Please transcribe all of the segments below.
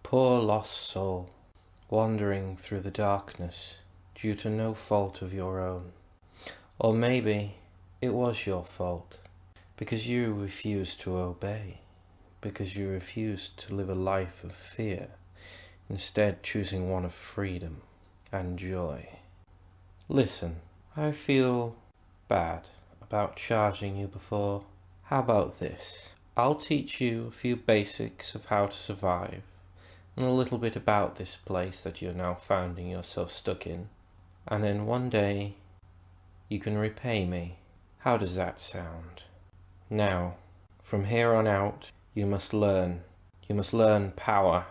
Poor lost soul, wandering through the darkness due to no fault of your own. Or maybe it was your fault, because you refused to obey, because you refused to live a life of fear, instead choosing one of freedom and joy. Listen, I feel bad about charging you before. How about this? I'll teach you a few basics of how to survive, and a little bit about this place that you're now finding yourself stuck in. And then one day, you can repay me. How does that sound? Now, from here on out, you must learn. You must learn power.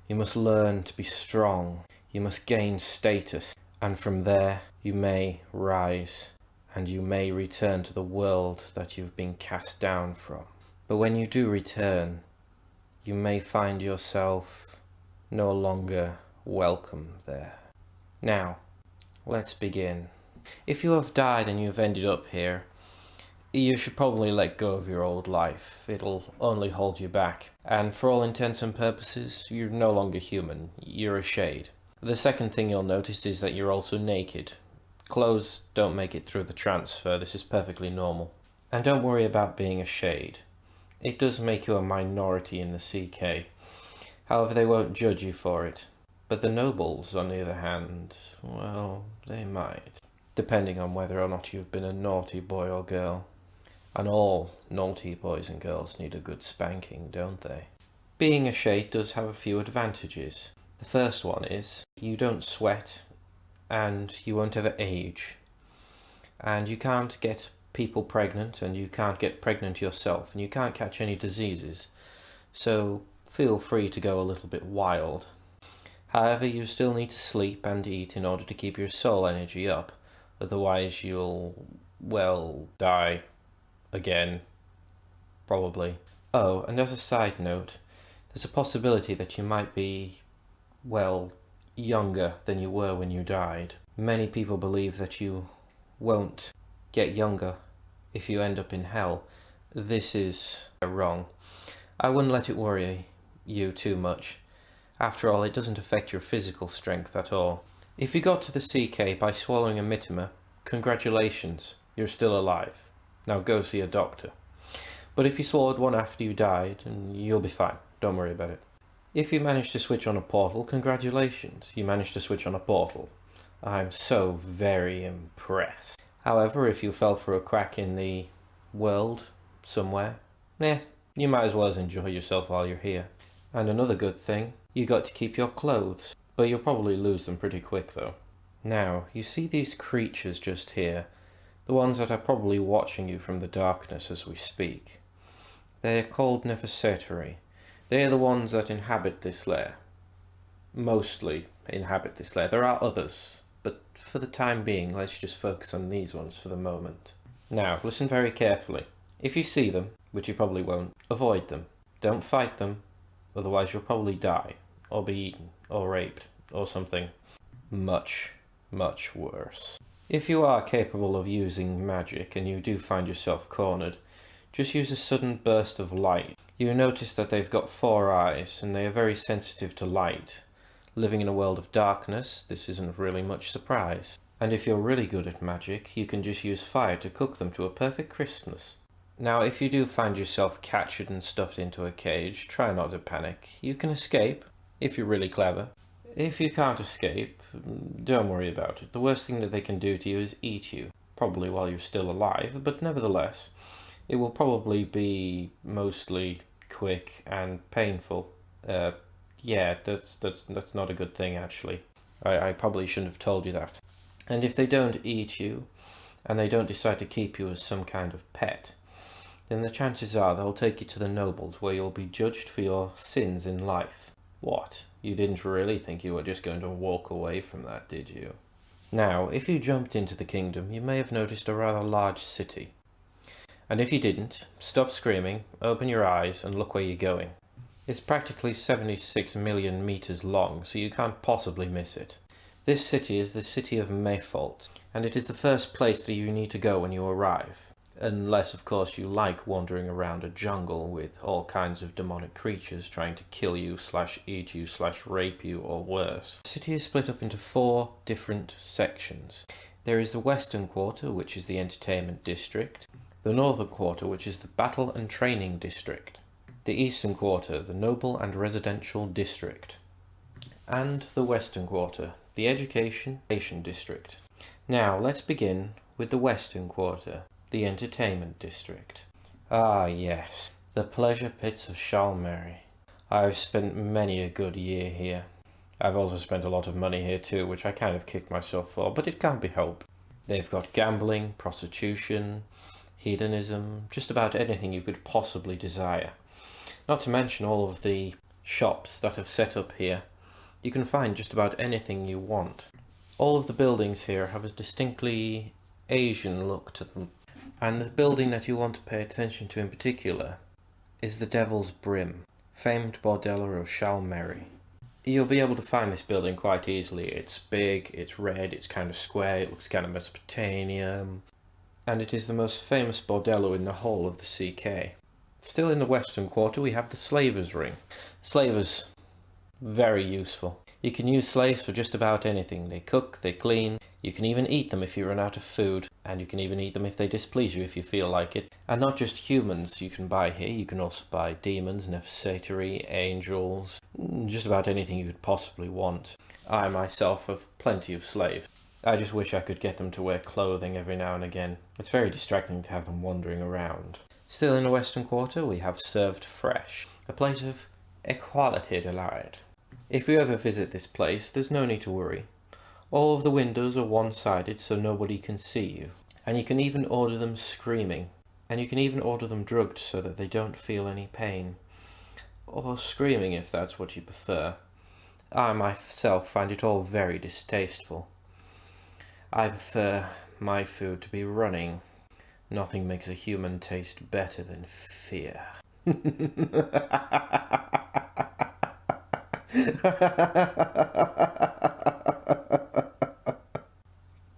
You must learn to be strong. You must gain status. And from there, you may rise. And you may return to the world that you've been cast down from. But when you do return, you may find yourself no longer welcome there. Now, let's begin. If you have died and you've ended up here, you should probably let go of your old life. It'll only hold you back. And for all intents and purposes, you're no longer human. You're a shade. The second thing you'll notice is that you're also naked. Clothes don't make it through the transfer. This is perfectly normal. And don't worry about being a shade. It does make you a minority in the CK. However, they won't judge you for it. But the nobles, on the other hand, well, they might. Depending on whether or not you've been a naughty boy or girl. And all naughty boys and girls need a good spanking, don't they? Being a shade does have a few advantages. The first one is you don't sweat and you won't ever age. And you can't get people pregnant and you can't get pregnant yourself and you can't catch any diseases. So feel free to go a little bit wild. However, you still need to sleep and eat in order to keep your soul energy up. Otherwise you'll, well, die. Again. Probably. Oh, and as a side note, there's a possibility that you might be, well, younger than you were when you died. Many people believe that you won't get younger if you end up in hell. This is wrong. I wouldn't let it worry you too much. After all, it doesn't affect your physical strength at all. If you got to the CK by swallowing a mittima, congratulations, you're still alive. Now go see a doctor. But if you swallowed one after you died, you'll be fine. Don't worry about it. If you managed to switch on a portal, congratulations, you managed to switch on a portal. I'm so very impressed. However, if you fell for a crack in the world somewhere, you might as well enjoy yourself while you're here. And another good thing, you got to keep your clothes, but you'll probably lose them pretty quick though. Now, you see these creatures just here, the ones that are probably watching you from the darkness as we speak. They are called Neferseteri. They are the ones that inhabit this lair. Mostly inhabit this lair. There are others, but for the time being, let's just focus on these ones for the moment. Now, listen very carefully. If you see them, which you probably won't, avoid them. Don't fight them, otherwise you'll probably die, or be eaten, or raped, or something much, much worse. If you are capable of using magic and you do find yourself cornered, just use a sudden burst of light. You notice that they've got 4 eyes and they are very sensitive to light. Living in a world of darkness, this isn't really much surprise. And if you're really good at magic, you can just use fire to cook them to a perfect crispness. Now, if you do find yourself captured and stuffed into a cage, try not to panic. You can escape, if you're really clever. If you can't escape, don't worry about it. The worst thing that they can do to you is eat you, probably while you're still alive, but nevertheless, it will probably be mostly quick and painful. Yeah, that's not a good thing actually. I probably shouldn't have told you that. And if they don't eat you, and they don't decide to keep you as some kind of pet, then the chances are they'll take you to the nobles where you'll be judged for your sins in life. What? You didn't really think you were just going to walk away from that, did you? Now, if you jumped into the kingdom, you may have noticed a rather large city. And if you didn't, stop screaming, open your eyes, and look where you're going. It's practically 76 million meters long, so you can't possibly miss it. This city is the City of Mephaltes, and it is the first place that you need to go when you arrive. Unless, of course, you like wandering around a jungle with all kinds of demonic creatures trying to kill you, /eat you, /rape you, or worse. The city is split up into 4 different sections. There is the Western Quarter, which is the Entertainment District, the Northern Quarter, which is the Battle and Training District, the Eastern Quarter, the Noble and Residential District, and the Western Quarter, the Education District. Now, let's begin with the Western Quarter, the Entertainment District. Ah yes, the pleasure pits of Chalmery. I've spent many a good year here. I've also spent a lot of money here too, which I kind of kicked myself for, but it can't be helped. They've got gambling, prostitution, hedonism, just about anything you could possibly desire. Not to mention all of the shops that have set up here. You can find just about anything you want. All of the buildings here have a distinctly Asian look to them. And the building that you want to pay attention to in particular is the Devil's Brim, famed bordello of Chalmery. You'll be able to find this building quite easily. It's big, it's red, it's kind of square, it looks kind of Mesopotamian, and it is the most famous bordello in the whole of the CK. Still in the Western Quarter we have the Slavers' Ring. Slavers, very useful. You can use slaves for just about anything. They cook, they clean, you can even eat them if you run out of food, and you can even eat them if they displease you if you feel like it. And not just humans you can buy here, you can also buy demons, nephsatiri, angels, just about anything you could possibly want. I myself have plenty of slaves. I just wish I could get them to wear clothing every now and again. It's very distracting to have them wandering around. Still in the Western Quarter we have Served Fresh, a place of equality delight. If you ever visit this place, there's no need to worry. All of the windows are one-sided so nobody can see you. And you can even order them screaming. And you can even order them drugged so that they don't feel any pain. Or screaming if that's what you prefer. I myself find it all very distasteful. I prefer my food to be running. Nothing makes a human taste better than fear.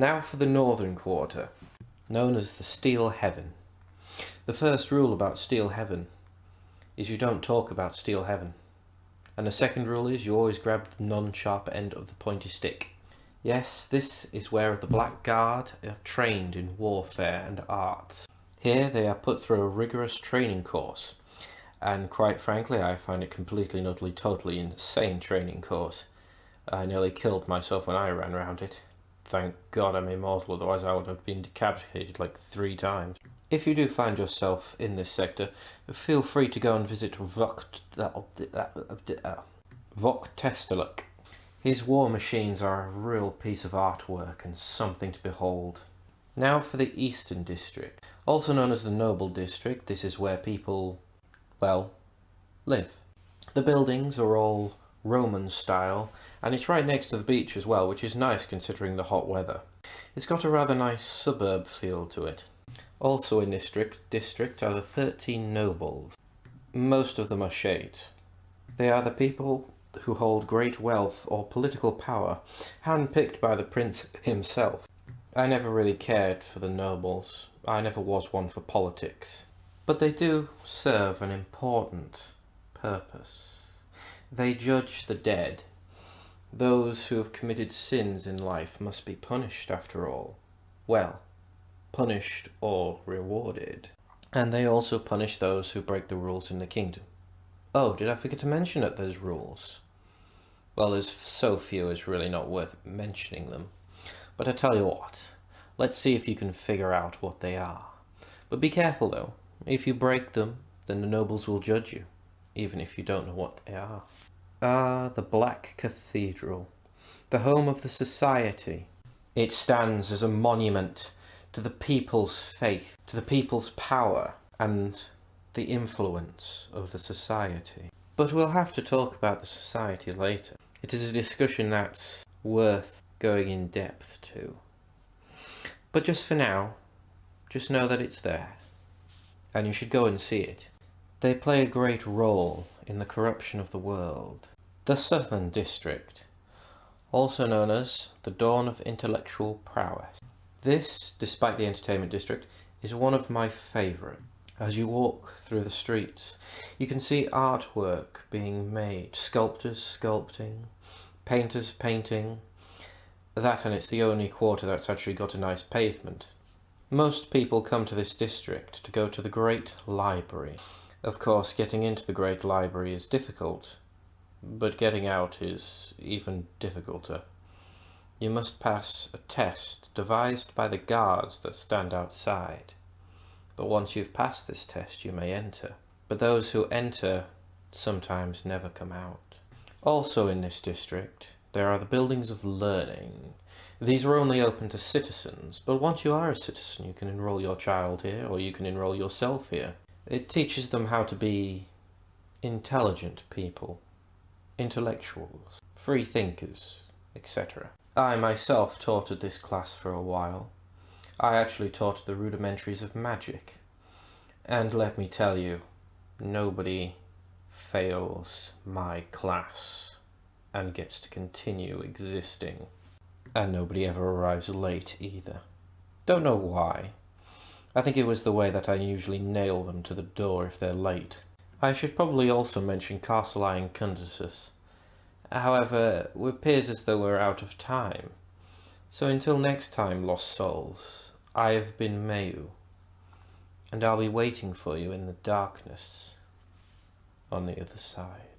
Now for the Northern Quarter, known as the Steel Heaven. The first rule about Steel Heaven is you don't talk about Steel Heaven. And the second rule is you always grab the non-sharp end of the pointy stick. Yes, this is where the Black Guard are trained in warfare and arts. Here they are put through a rigorous training course. And quite frankly, I find it completely and utterly, totally insane training course. I nearly killed myself when I ran around it. Thank God I'm immortal, otherwise I would have been decapitated like 3 times. If you do find yourself in this sector, feel free to go and visit Voktesteluk. His war machines are a real piece of artwork and something to behold. Now for the Eastern District. Also known as the Noble District, this is where people, well, live. The buildings are all Roman style, and it's right next to the beach as well, which is nice considering the hot weather. It's got a rather nice suburb feel to it. Also in this district are the 13 nobles. Most of them are shades. They are the people who hold great wealth or political power, handpicked by the prince himself. I never really cared for the nobles. I never was one for politics. But they do serve an important purpose. They judge the dead. Those who have committed sins in life must be punished after all. Well, punished or rewarded. And they also punish those who break the rules in the kingdom. Oh, did I forget to mention that there's rules? Well, there's so few it's really not worth mentioning them. But I tell you what, let's see if you can figure out what they are. But be careful though. If you break them, then the nobles will judge you, even if you don't know what they are. Ah, the Black Cathedral, the home of the society. It stands as a monument to the people's faith, to the people's power, and the influence of the society. But we'll have to talk about the society later. It is a discussion that's worth going in depth to. But just for now, just know that it's there. And you should go and see it. They play a great role in the corruption of the world. The Southern District. also known as the dawn of intellectual prowess. This, despite the entertainment district, is one of my favourite. As you walk through the streets, you can see artwork being made, sculptors sculpting, painters painting. That, and it's the only quarter that's actually got a nice pavement. Most people come to this district to go to the Great Library. Of course, getting into the Great Library is difficult, but getting out is even difficulter. You must pass a test devised by the guards that stand outside. But once you've passed this test, you may enter. But those who enter sometimes never come out. Also in this district, there are the buildings of learning. These are only open to citizens, but once you are a citizen, you can enroll your child here, or you can enroll yourself here. It teaches them how to be intelligent people, intellectuals, free thinkers, etc. I myself taught at this class for a while. I actually taught the rudimentaries of magic. And let me tell you, nobody fails my class and gets to continue existing. And nobody ever arrives late either. Don't know why. I think it was the way that I usually nail them to the door if they're late. I should probably also mention Castle Cundasus. However, it appears as though we're out of time. So until next time, lost souls, I have been Maou, and I'll be waiting for you in the darkness on the other side.